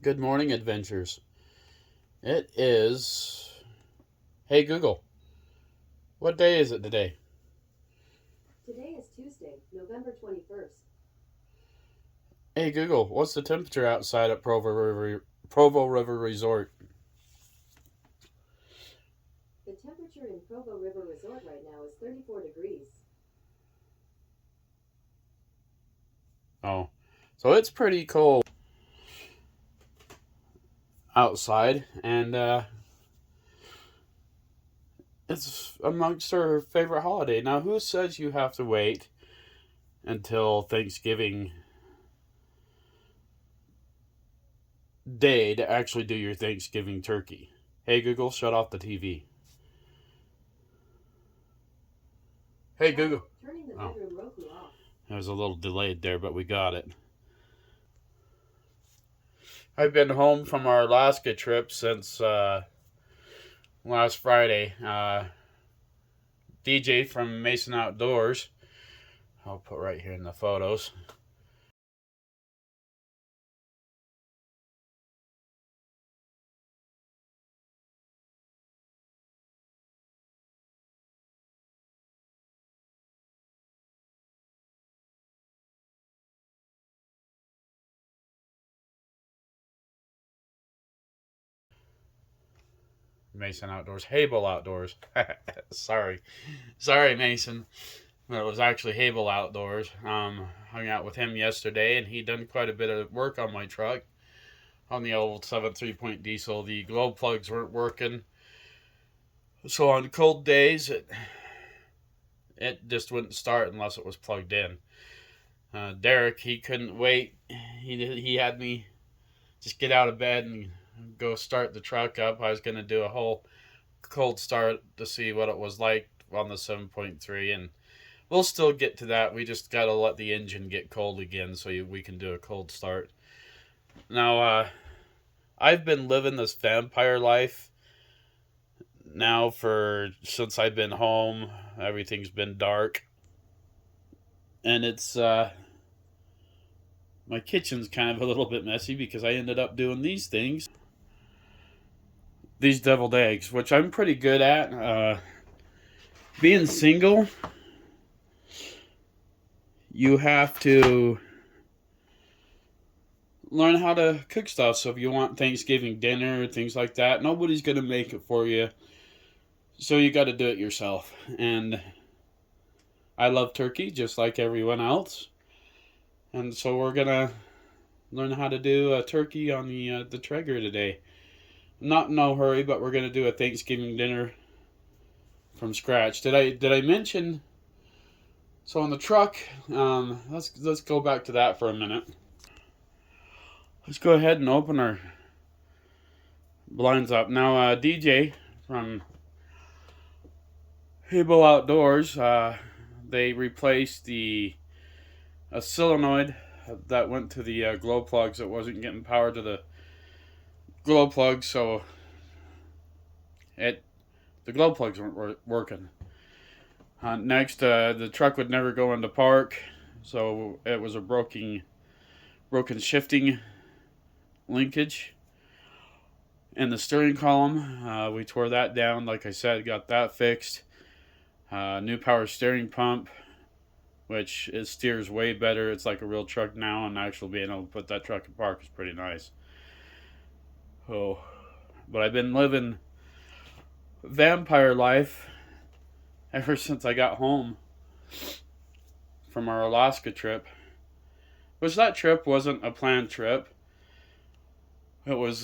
Good morning, adventures. It is. Hey Google, what day is it today? Today is Tuesday, November 21st. Hey Google, what's the temperature outside at Provo River Resort? The temperature in Provo River Resort right now is 34 degrees. Oh, so it's pretty cold outside, and it's amongst our favorite holiday. Now, who says you have to wait until Thanksgiving Day to actually do your Thanksgiving turkey? Hey Google, shut off the TV. Hey Google. Turning the Oh, bedroom Roku off. it was a little delayed there, but we got it. I've been home from our Alaska trip since last Friday. DJ from Mason Outdoors, I'll put right here in the photos. Mason Outdoors, Hable Outdoors. sorry, Mason. It was actually Hable Outdoors. Hung out with him yesterday, and he done quite a bit of work on my truck, on the old 7.3 diesel. The glow plugs weren't working, so on cold days, it just wouldn't start unless it was plugged in. Derek, he couldn't wait. He had me just get out of bed and go start the truck up. I was going to do a whole cold start to see what it was like on the 7.3, and we'll still get to that. We just got to let the engine get cold again so we can do a cold start. Now, I've been living this vampire life now for since I've been home. Everything's been dark, and it's my kitchen's kind of a little bit messy because I ended up doing these things. These deviled eggs, which I'm pretty good at. Being single, you have to learn how to cook stuff. So if you want Thanksgiving dinner, things like that, nobody's going to make it for you. So you got to do it yourself. And I love turkey just like everyone else. And so we're going to learn how to do a turkey on the Traeger today. Not in no hurry, but we're going to do a Thanksgiving dinner from scratch. Did I mention? So on the truck, let's go back to that for a minute. Let's go ahead and open our blinds up now. DJ from Hable Outdoors, they replaced a solenoid that went to the glow plugs. It wasn't getting power to the glow plugs, so the glow plugs weren't working. Next, the truck would never go into park, so it was a broken shifting linkage. And the steering column, we tore that down. Like I said, got that fixed. New power steering pump, which it steers way better. It's like a real truck now, and actually being able to put that truck in park is pretty nice. Oh, but I've been living vampire life ever since I got home from our Alaska trip. Which that trip wasn't a planned trip. It was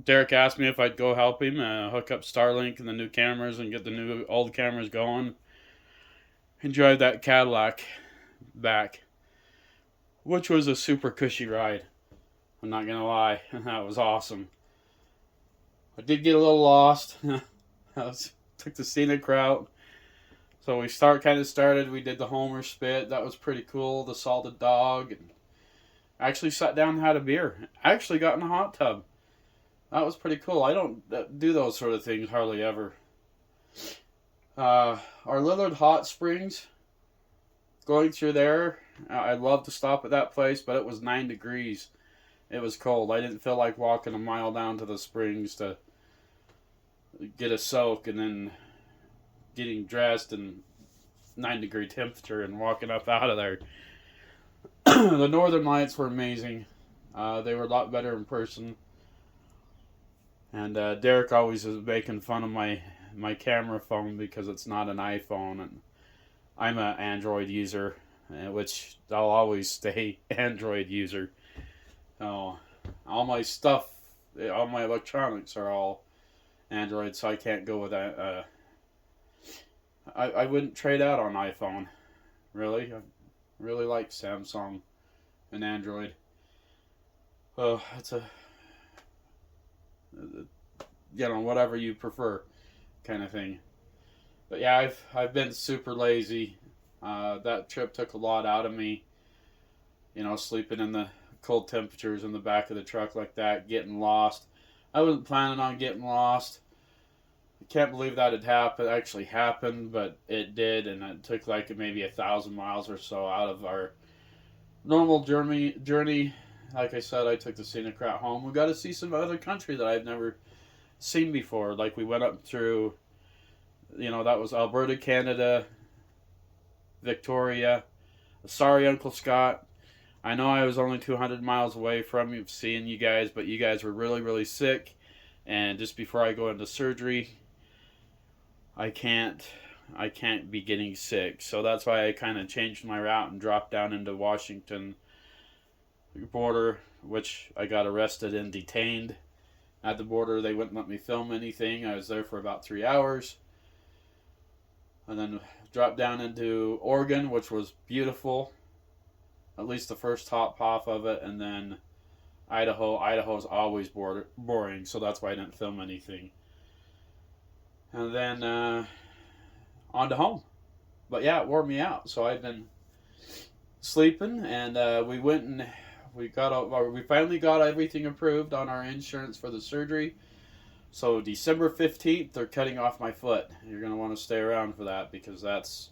Derek asked me if I'd go help him hook up Starlink and the new cameras and get the new old cameras going and drive that Cadillac back, which was a super cushy ride. I'm not gonna lie, that was awesome. I did get a little lost. Took the scenic route. So we started. We did the Homer spit. That was pretty cool. The salted dog. And actually sat down and had a beer. Actually got in a hot tub. That was pretty cool. I don't do those sort of things hardly ever. Our Lillard Hot Springs, going through there, I'd love to stop at that place, but it was 9 degrees. It was cold. I didn't feel like walking a mile down to the springs to get a soak and then getting dressed in 9-degree temperature and walking up out of there. The Northern Lights were amazing. They were a lot better in person. And Derek always is making fun of my camera phone because it's not an iPhone, and I'm an Android user, which I'll always stay Android user. All my stuff, all my electronics are all Android, so I can't go with that. I wouldn't trade out on iPhone, really. I really like Samsung and Android. It's whatever you prefer, kind of thing. But yeah, I've been super lazy. That trip took a lot out of me. Sleeping in the cold temperatures in the back of the truck like that, getting lost. I wasn't planning on getting lost. I can't believe that it actually happened, but it did, and it took like maybe 1,000 miles or so out of our normal journey. Like I said, I took the scenic route home. We got to see some other country that I've never seen before. Like we went up through, that was Alberta, Canada, Victoria. Sorry, Uncle Scott. I know I was only 200 miles away from you, seeing you guys, but you guys were really, really sick. And just before I go into surgery, I can't be getting sick. So that's why I kind of changed my route and dropped down into Washington border, which I got arrested and detained at the border. They wouldn't let me film anything. I was there for about 3 hours. And then dropped down into Oregon, which was beautiful. At least the first hop of it. And then Idaho. Idaho's always boring, so that's why I didn't film anything. And then on to home. But yeah, it wore me out. So I've been sleeping, and we went and we finally got everything approved on our insurance for the surgery. So December 15th, they're cutting off my foot. You're going to want to stay around for that because that's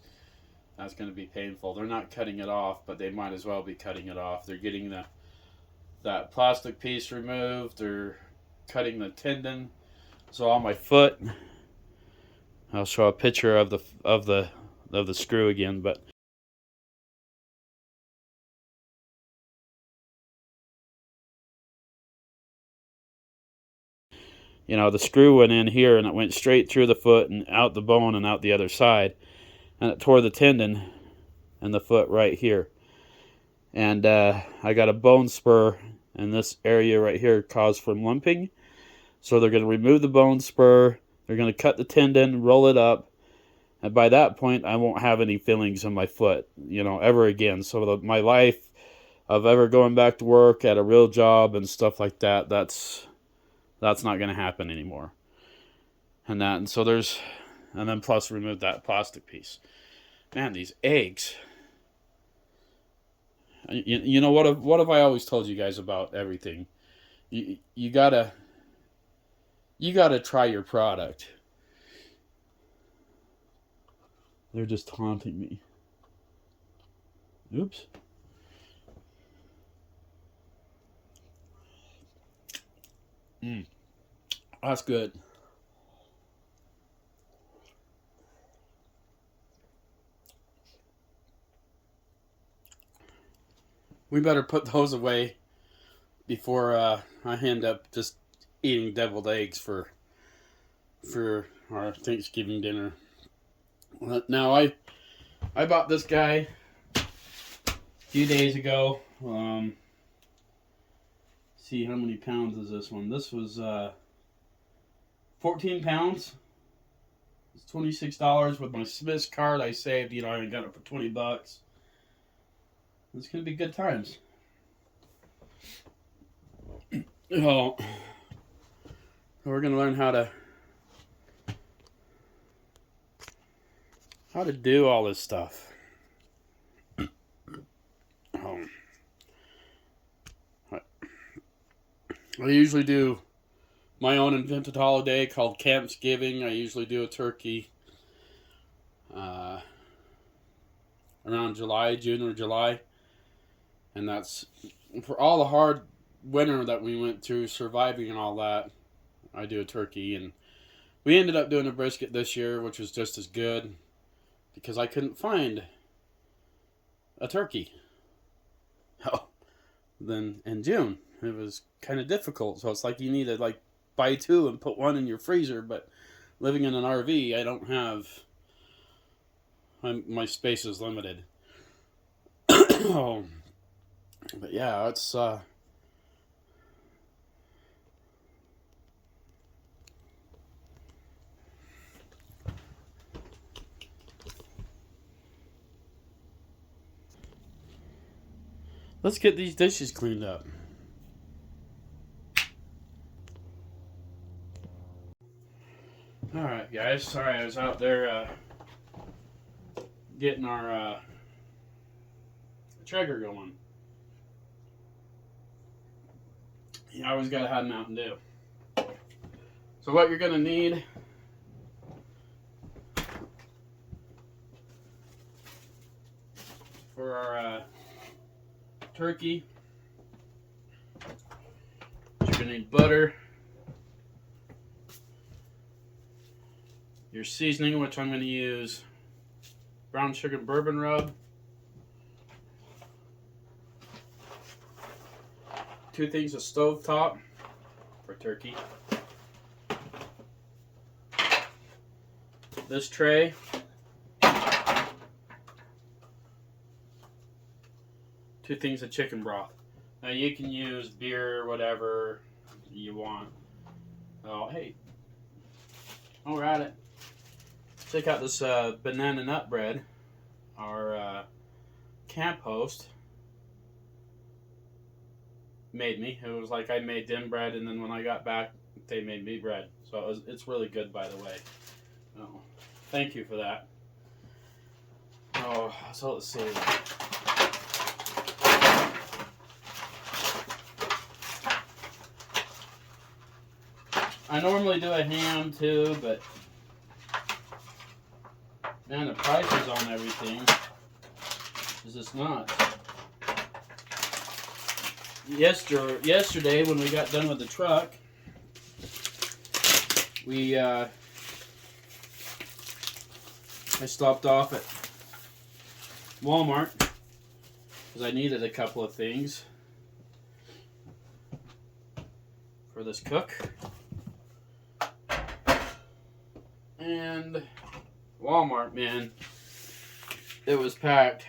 going to be painful. They're not cutting it off, but they might as well be cutting it off. They're getting that plastic piece removed. They're cutting the tendon. So on my foot, I'll show a picture of the screw again, but the screw went in here and it went straight through the foot and out the bone and out the other side, and it tore the tendon in the foot right here. And I got a bone spur in this area right here caused from limping. So they're going to remove the bone spur. They're going to cut the tendon, roll it up. And by that point, I won't have any feelings in my foot, ever again. So my life of ever going back to work at a real job and stuff like that, that's not going to happen anymore. And then plus remove that plastic piece. Man, these eggs. What have I always told you guys about everything? You gotta try your product. They're just taunting me. Oops. That's good. We better put those away before I end up just eating deviled eggs for our Thanksgiving dinner. Now I bought this guy a few days ago. See how many pounds is this one? This was 14 pounds. It's $26 with my Smith's card. I saved. I got it for $20. It's gonna be good times. Oh, we're gonna learn how to do all this stuff. I usually do my own invented holiday called Campsgiving. I usually do a turkey around June or July. And that's for all the hard winter that we went through, surviving and all that. I do a turkey, and we ended up doing a brisket this year, which was just as good because I couldn't find a turkey. Oh, then in June it was kind of difficult, so it's like you need to like buy two and put one in your freezer. But living in an RV, I don't have. My space is limited. But yeah, it's let's get these dishes cleaned up. Alright guys, sorry I was out there getting our trigger going. You always gotta have Mountain Dew. So what you're gonna need for our turkey, you're gonna need butter, your seasoning, which I'm gonna use brown sugar bourbon rub, 2 things of stovetop for turkey, this tray, two things of chicken broth. Now you can use beer or whatever you want. Oh, hey, while we're at it, check out this banana nut bread. Our camp host made me. It was like I made them bread, and then when I got back, they made me bread. So it's really good, by the way. Oh, thank you for that. Oh, so let's see. I normally do a ham too, but man, the prices on everything is just nuts. Yesterday when we got done with the truck, I stopped off at Walmart because I needed a couple of things for this cook. And Walmart, man, it was packed.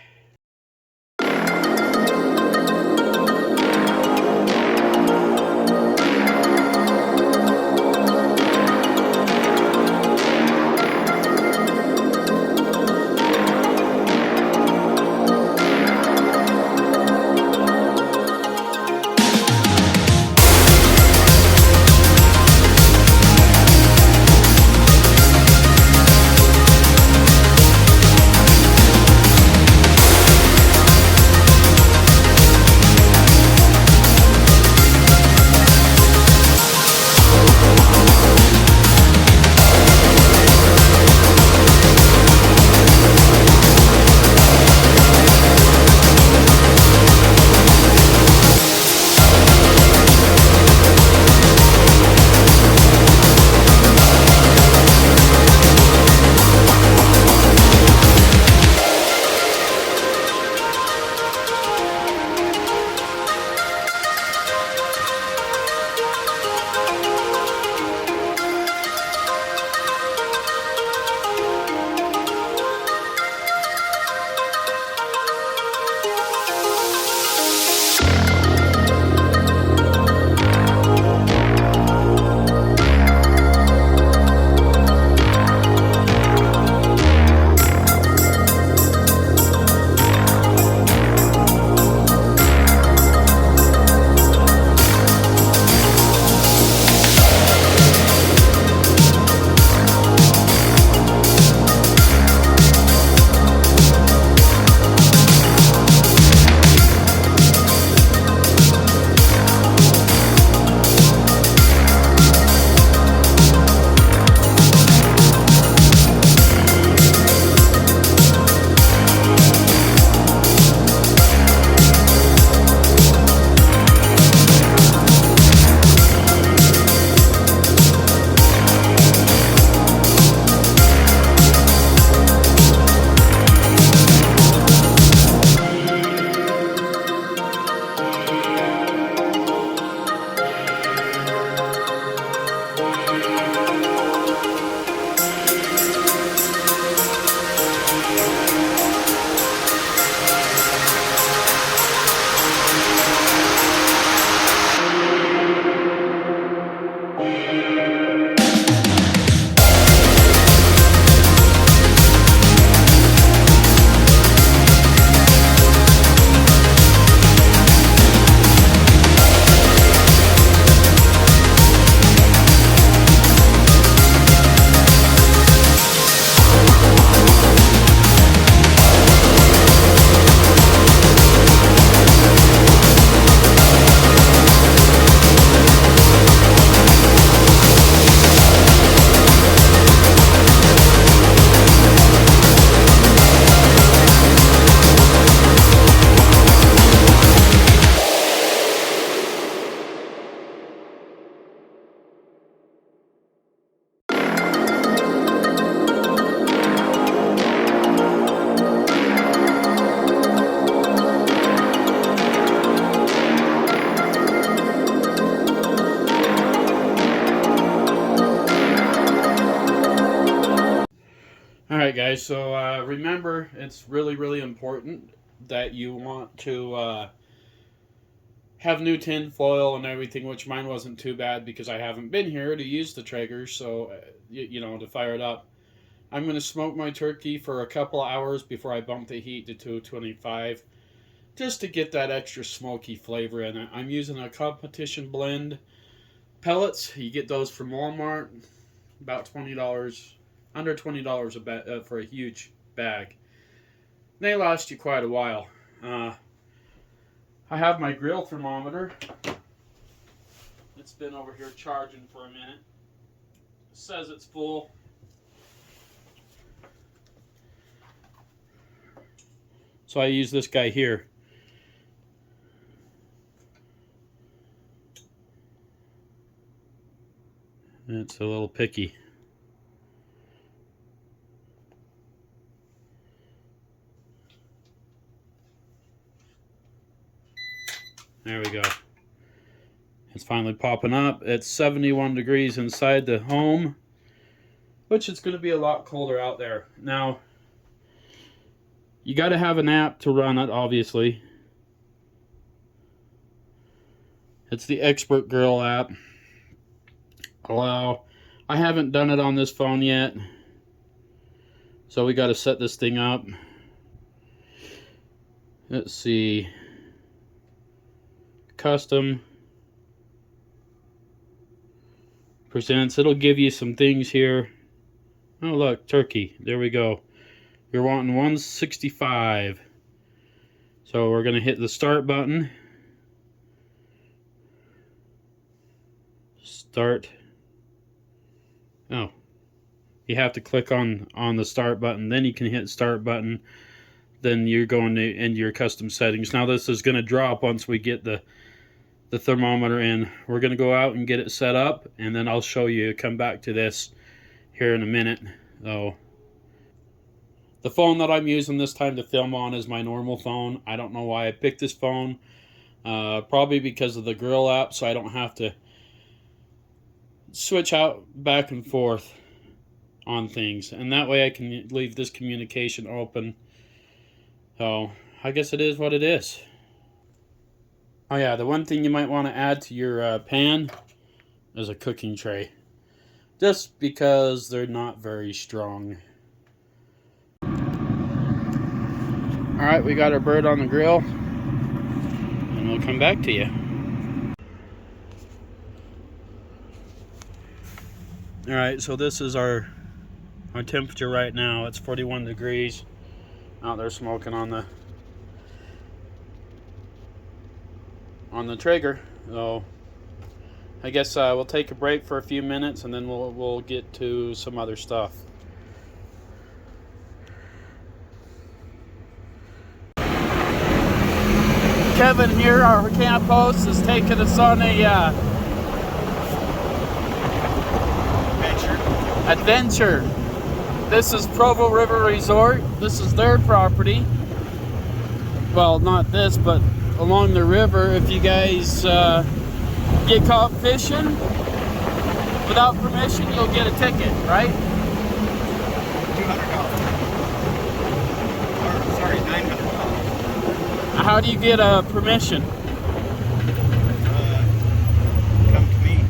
so remember, it's really, really important that you want to have new tin foil and everything, which mine wasn't too bad because I haven't been here to use the Traeger, so, you know, to fire it up. I'm going to smoke my turkey for a couple hours before I bump the heat to 225, just to get that extra smoky flavor in it. I'm using a competition blend pellets. You get those from Walmart, about $20, under $20 a bag for a huge bag. They last you quite a while. I have my grill thermometer. It's been over here charging for a minute. It says it's full. So I use this guy here. It's a little picky. There we go. It's finally popping up. It's 71 degrees inside the home, which is going to be a lot colder out there. Now, you got to have an app to run it, obviously. It's the Expert Grill app. Allow. I haven't done it on this phone yet, so we got to set this thing up. Let's see. Custom presents. It'll give you some things here. Oh, look, turkey. There we go. You're wanting 165. So we're going to hit the start button. Start. Oh. You have to click on the start button. Then you can hit start button. Then you're going to into your custom settings. Now this is going to drop once we get the thermometer in. We're going to go out and get it set up, and then I'll show you, come back to this here in a minute. So the phone that I'm using this time to film on is my normal phone. I don't know why I picked this phone. Probably because of the grill app, so I don't have to switch out back and forth on things. And that way I can leave this communication open. So I guess it is what it is. Oh yeah, the one thing you might want to add to your pan is a cooking tray. Just because they're not very strong. Alright, we got our bird on the grill. And we'll come back to you. Alright, so this is our temperature right now. It's 41 degrees. Out there smoking on the Traeger. So I guess we'll take a break for a few minutes, and then we'll get to some other stuff. Kevin here, our camp host, is taking us on a adventure. This is Provo River Resort. This is their property. Well, not this, but along the river. If you guys get caught fishing without permission, you'll get a ticket, right? $200. Sorry, $900. How do you get a permission? Come to me.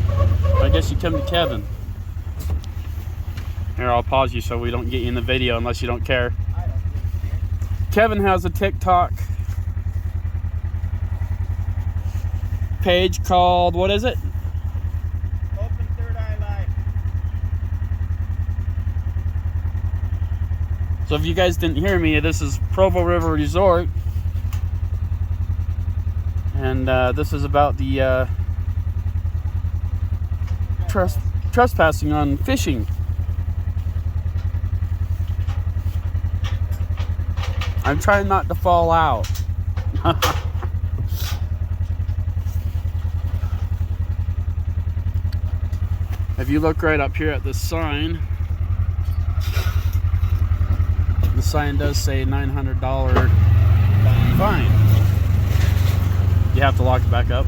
I guess you come to Kevin. Here, I'll pause you so we don't get you in the video unless you don't care. Kevin has a TikTok page called, what is it? Open Third Eye Live. So if you guys didn't hear me, this is Provo River Resort. And this is about the trespassing on fishing. I'm trying not to fall out. If you look right up here at this sign, the sign does say $900 fine. You have to lock it back up.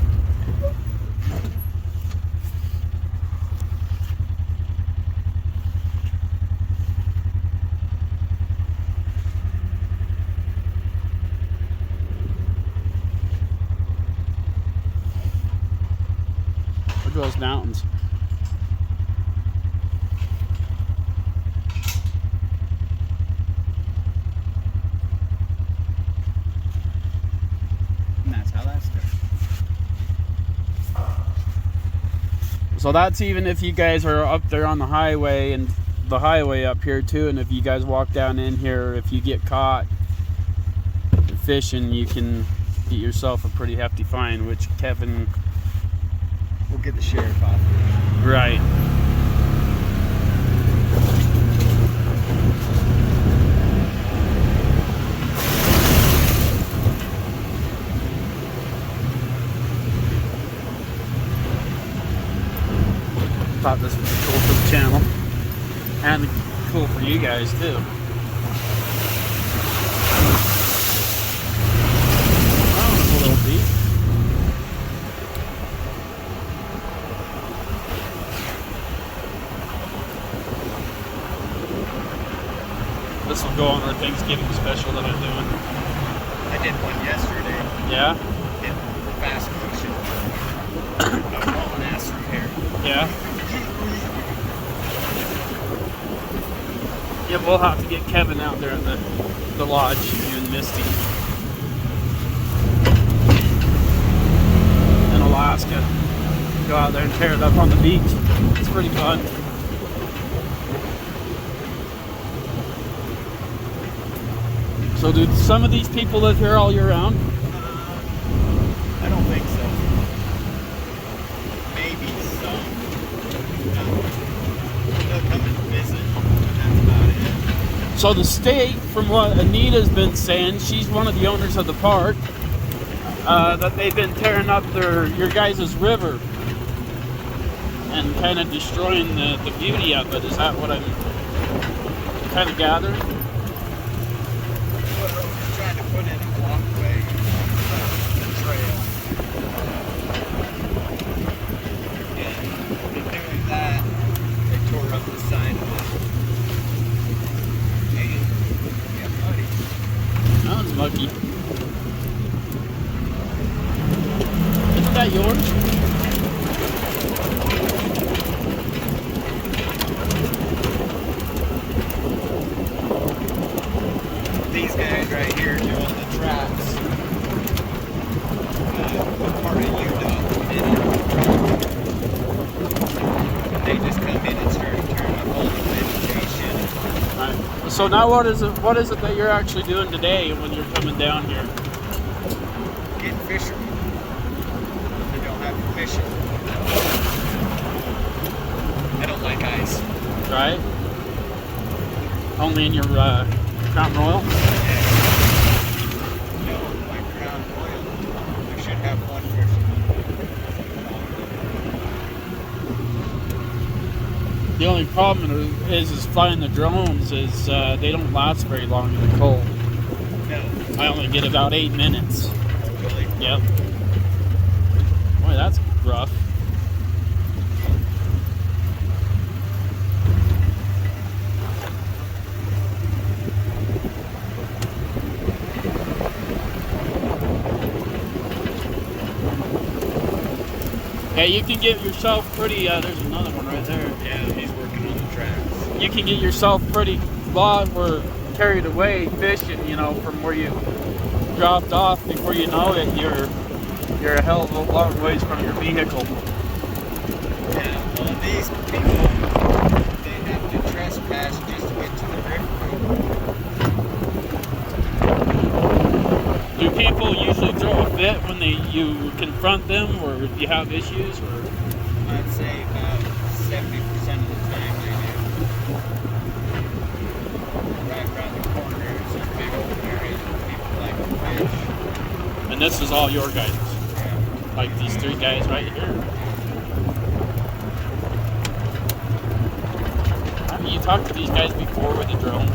those mountains. And that's how that started. So that's even if you guys are up there on the highway, and the highway up here too, and if you guys walk down in here, if you get caught fishing, you can get yourself a pretty hefty fine, which Kevin... We'll get the sheriff off. Right. Thought this would be cool for the channel, and cool for you guys too. Oh, it's a little deep. This will go on our Thanksgiving special that I'm doing. I did one yesterday. Yeah? In fast motion. I'm hauling ass through here. Yeah? Yeah, we'll have to get Kevin out there at the lodge, you and Misty. In Alaska. Go out there and tear it up on the beach. It's pretty fun. So do some of these people live here all year round? I don't think so. Maybe some. They'll come and visit, but that's about it. So the state, from what Anita's been saying, she's one of the owners of the park, that they've been tearing up your guys' river and kind of destroying the beauty of it. Is that what I'm kind of gathering? Well, we're trying to put in a walkway on the trail. And in doing that, they tore up the side of it. And yeah, buddy. That one's mucky. Isn't that yours? These guys right here doing the tracks. What part of UDOT did it? They just come in and start tearing up all the vegetation. Right. So now what is it that you're actually doing today when you're coming down here? Getting fishermen. They don't have fishing. I don't like ice. Right? Only in your Crown Royal? No, my Crown Royal. I should have one fisherman. The only problem is flying the drones is they don't last very long in the cold. No. I only get about 8 minutes. Really? Yep. Boy, that's rough. Yeah, you can get yourself pretty, there's another one right there. Yeah, he's working on the tracks. You can get yourself pretty lost or carried away fishing, you know, from where you dropped off. Before you know it, you're a hell of a long ways from your vehicle. Yeah, well, these people, they have to trespass just to get to the river. Do people usually throw a fit when you confront them, or if you have issues, or? I'd say about 70% of the time they do. Right around the corners and big old areas where people like to fish. And this is all your guys, Yeah. like these 3 guys right here. Haven't you talked to these guys before with the drone?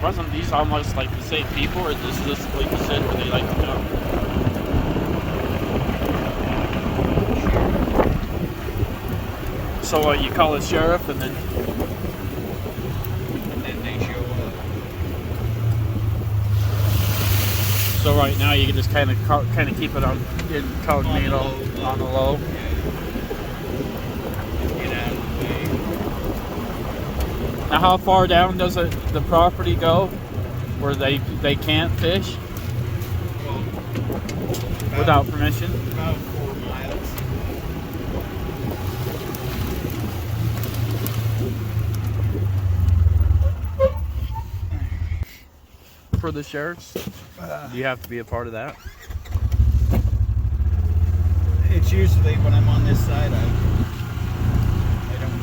Wasn't these almost like the same people, or is this just like you said where they like to come? So you call a sheriff and then They show up. so right now you can just kind of keep it on On the incognito. low On the low. Get out of the way. Now, how far down does the property go where they can't fish Well, without permission? about 4 miles. For the sheriffs? Do you have to be a part of that? It's usually when I'm on this side, I don't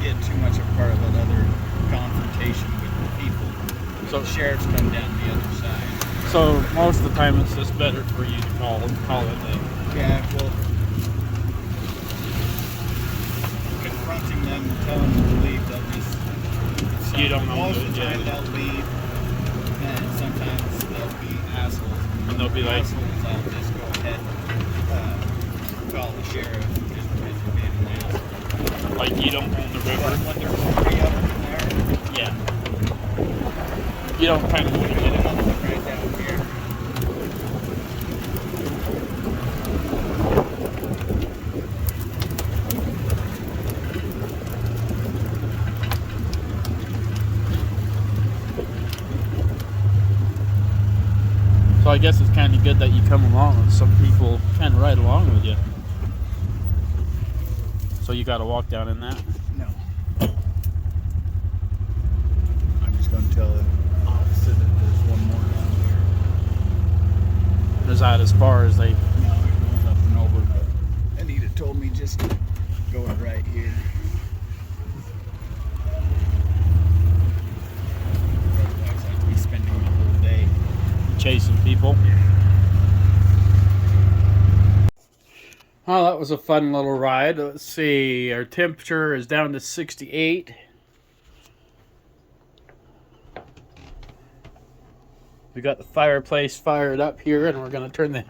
get too much a part of that other confrontation with the people. So- The sheriffs come down the other side. So most of the time it's just better for you to call it then. Yeah, well, confronting them and telling them to leave, they'll just. You don't know Most them, of the time yeah. they'll leave, and sometimes they'll be assholes. And they'll be like- assholes. I'll just go ahead and call the sheriff just because you're being an asshole. Like you don't own the But river. when there's 3 of them there, Yeah. You don't kind of want to get get it. another one right down here. So I guess it's kind of good that you come along and some people kind of ride along with you. So you got to walk down in that. No. I'm just going to tell the officer that there's one more down here. Is that as far as they? No, it goes up and over, but Anita told me just to go right here. Otherwise, I'd be spending the whole day. Chasing people. Oh, that was a fun little ride. Let's see. Our temperature is down to 68. We got the fireplace fired up here, and we're going to turn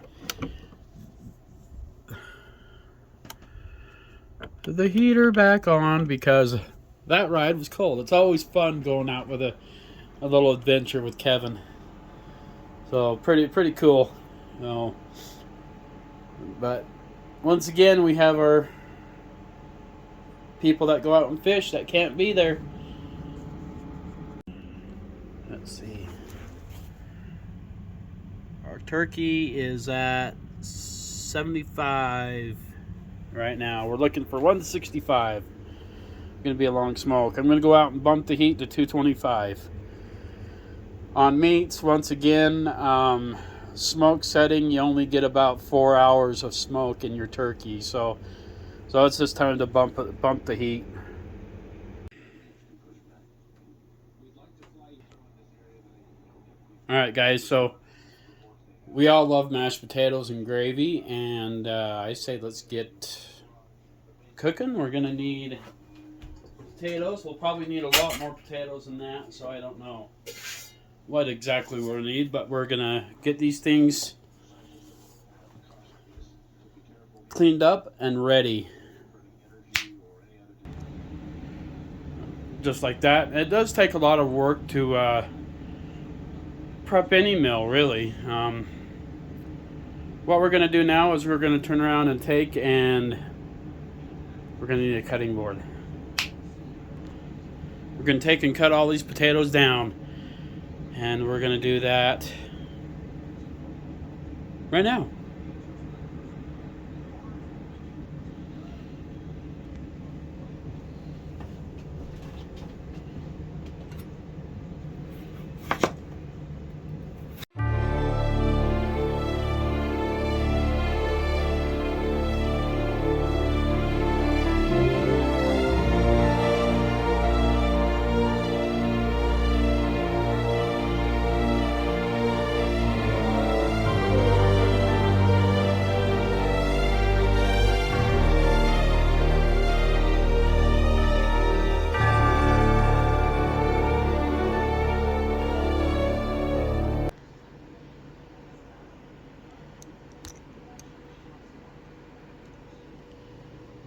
the heater back on because that ride was cold. It's always fun going out with a little adventure with Kevin. So pretty cool, you know. But once again, we have our people that go out and fish that can't be there. Let's see. Our turkey is at 75 right now. We're looking for 165. Gonna be a long smoke. I'm gonna go out and bump the heat to 225. On meats, once again, smoke setting, you only get about 4 hours of smoke in your turkey. So it's just time to bump the heat. All right, guys. So we all love mashed potatoes and gravy, and I say let's get cooking. We're gonna need potatoes. We'll probably need a lot more potatoes than that. So I don't know what exactly we'll need, but we're gonna get these things cleaned up and ready, just like that. It does take a lot of work to prep any meal, really. What we're gonna do now is we're gonna turn around and we're gonna need a cutting board. We're gonna take and cut all these potatoes down. And we're going to do that right now.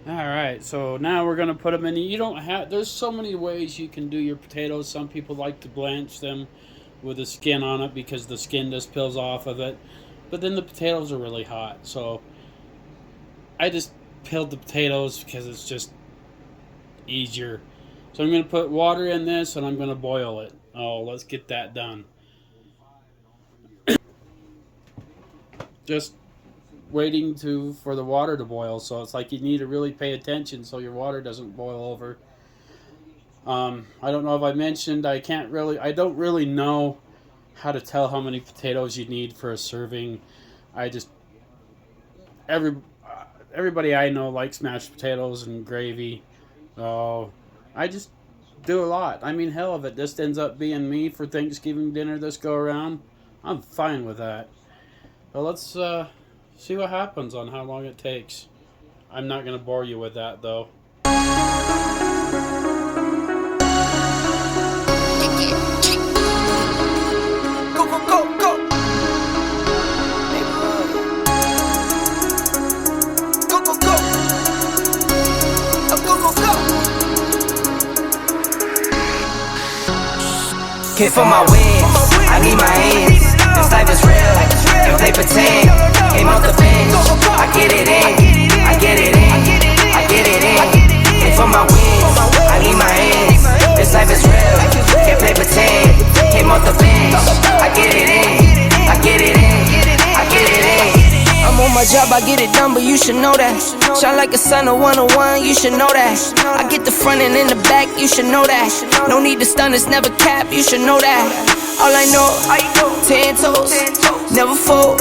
Alright, so now we're going to put them in. You don't have, there's so many ways you can do your potatoes. Some people like to blanch them with the skin on it because the skin just peels off of it. But then the potatoes are really hot. So I just peeled the potatoes because it's just easier. So I'm going to put water in this and I'm going to boil it. Oh, let's get that done. Just waiting for the water to boil. So it's like you need to really pay attention so your water doesn't boil over. I don't know if I mentioned, I don't really know how to tell how many potatoes you need for a serving. Everybody I know likes mashed potatoes and gravy. So I just do a lot. I mean, hell, if it just ends up being me for Thanksgiving dinner this go around, I'm fine with that. But let's see what happens on how long it takes. I'm not going to bore you with that, though. Came for my wins, I need my hands. This life is real, don't play pretend. Came off the bench, I get it in, I get it in, I get it in. Came for my wins, I need my hands. This life is real, can't play pretend. Came off the bench, I get it in, I get it in, I get it in. I'm on my job, I get it done, but you should know that. Shine like a sun, a 101, you should know that. I get the front and in the back, you should know that. No need to stun, it's never cap, you should know that. All I know, 10 toes, never fold.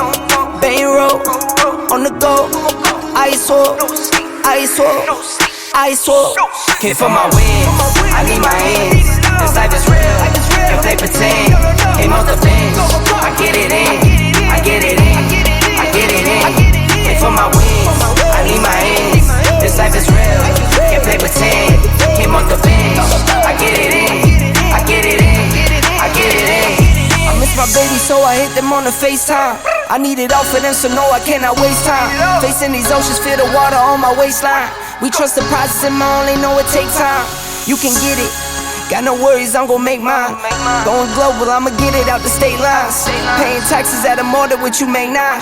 Bang roll, on the go. Ice wall, ice wall, ice wall. Came for my wins, I need my hands. This life is real, can't play pretend. Came off the bench, I get it in, I get it in, I get it in. Came for my wins, I need my hands. This life is real, can't play pretend. Came off the bench, I get it in, I get it in, I get it in. I miss my baby, so I hit them on the FaceTime. I need it all for them, so no, I cannot waste time. Facing these oceans, feel the water on my waistline. We trust the process and I only know it takes time. You can get it, got no worries, I'm gon' make mine. Going global, I'ma get it out the state lines. Paying taxes at a more than what you make now.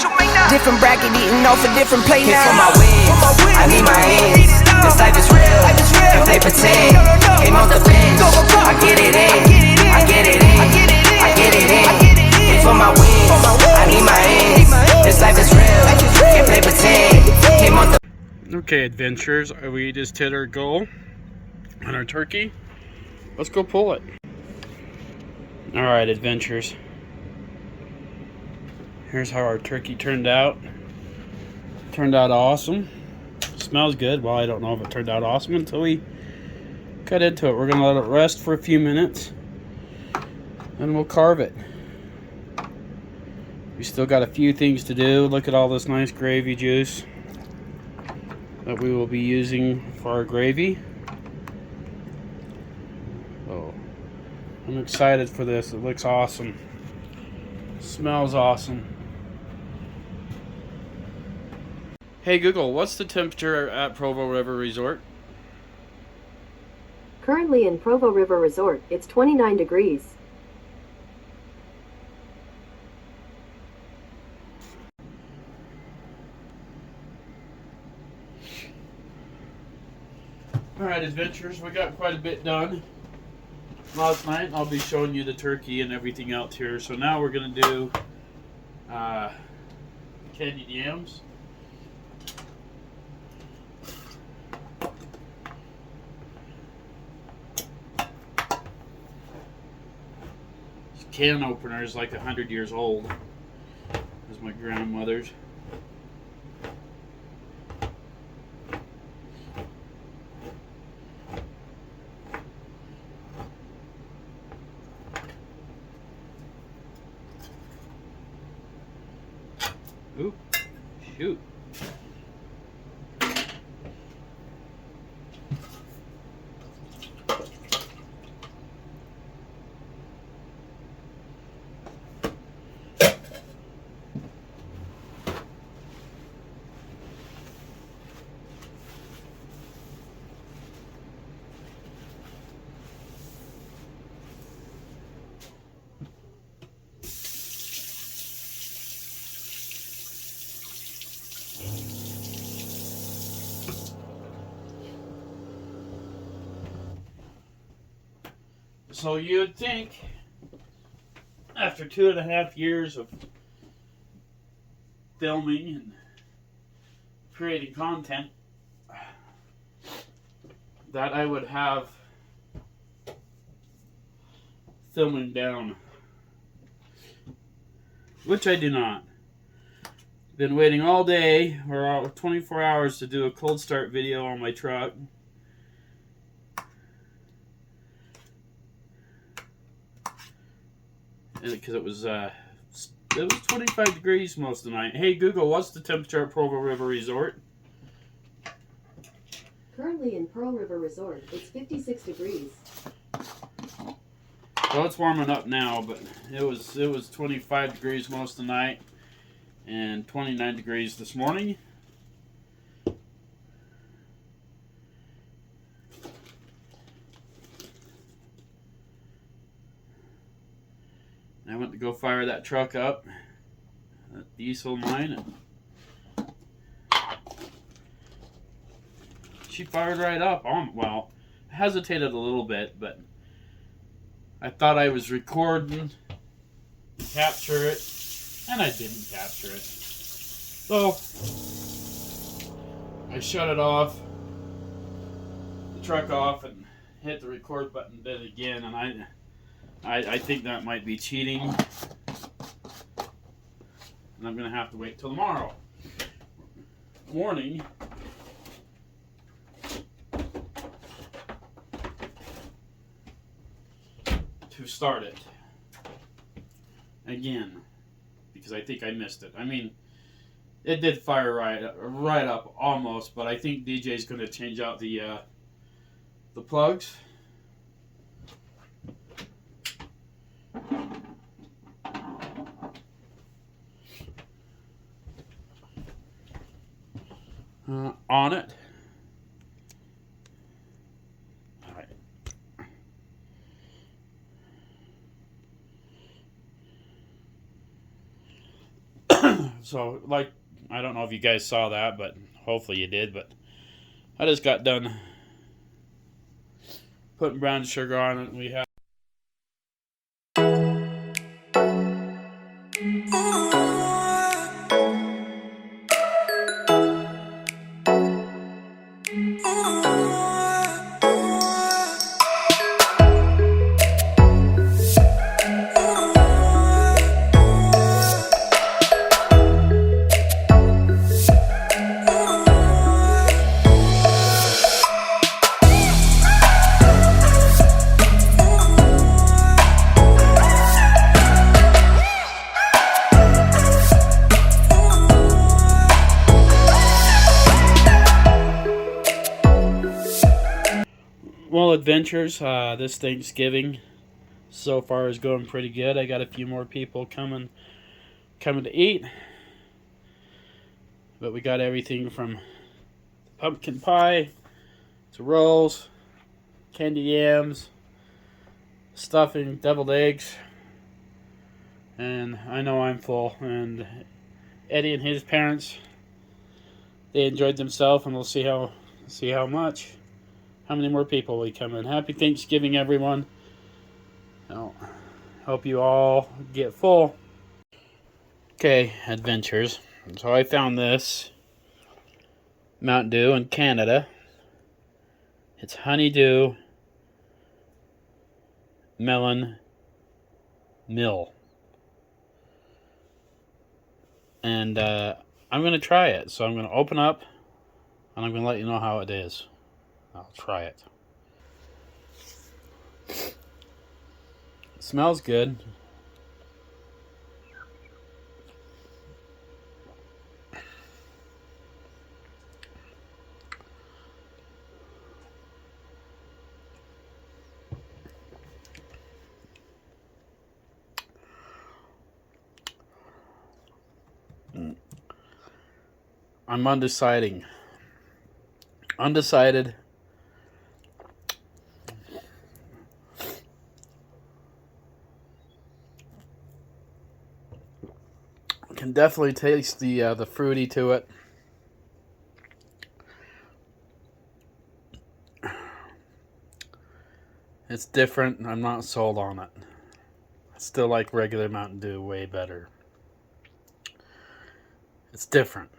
Different bracket, eating off a different plate now. For my wins, I need my hands. This life is real, can't play pretend. Came off the bench, I get it in, I get it in, I get it in. Came for my wins, I need my hands. This life is real, can't play pretend. Came off the. Okay, adventurers, we just hit our goal on our turkey. Let's go pull it. Alright, adventurers. Here's how our turkey turned out. Turned out awesome. Smells good. Well, I don't know if it turned out awesome until we cut into it. We're going to let it rest for a few minutes. And we'll carve it. We still got a few things to do. Look at all this nice gravy juice that we will be using for our gravy. Oh, I'm excited for this. It looks awesome. Smells awesome. Hey Google, what's the temperature at Provo River Resort? Currently in Provo River Resort, it's 29 degrees. Alright, adventurers, we got quite a bit done last night. I'll be showing you the turkey and everything out here. So now we're going to do candied yams. This can opener is like 100 years old. This is my grandmother's. Oop, shoot. So you'd think, after 2.5 years of filming and creating content, that I would have filming down, which I do not. Been waiting all day or 24 hours to do a cold start video on my truck. Because it was 25 degrees most of the night. Hey Google, what's the temperature at Provo River Resort? Currently in Pearl River Resort, it's 56 degrees. Well, it's warming up now, but it was 25 degrees most of the night and 29 degrees this morning. I went to go fire that truck up, that diesel mine, and she fired right up. Well, I hesitated a little bit, but I thought I was recording to capture it, and I didn't capture it. So I shut it off, the truck off, and hit the record button then again, and I think that might be cheating, and I'm going to have to wait till tomorrow morning to start it again, because I think I missed it. I mean, it did fire right up almost, but I think DJ's going to change out the plugs. On it. All right. So, like, I don't know if you guys saw that, but hopefully you did, but I just got done putting brown sugar on it. We have adventures. This Thanksgiving so far is going pretty good. I got a few more people coming to eat, but we got everything from pumpkin pie to rolls, candy yams, stuffing, deviled eggs, and I know I'm full. And Eddie and his parents, they enjoyed themselves, and we'll see how many more people will come in. Happy Thanksgiving, everyone. Hope you all get full. Okay, adventures. So I found this Mountain Dew in Canada. It's Honeydew Melon Mill. And I'm going to try it. So I'm going to open up, and I'm going to let you know how it is. I'll try it. It smells good. I'm undecided. Can definitely taste the fruity to it. It's different. I'm not sold on it. I still like regular Mountain Dew way better. It's different.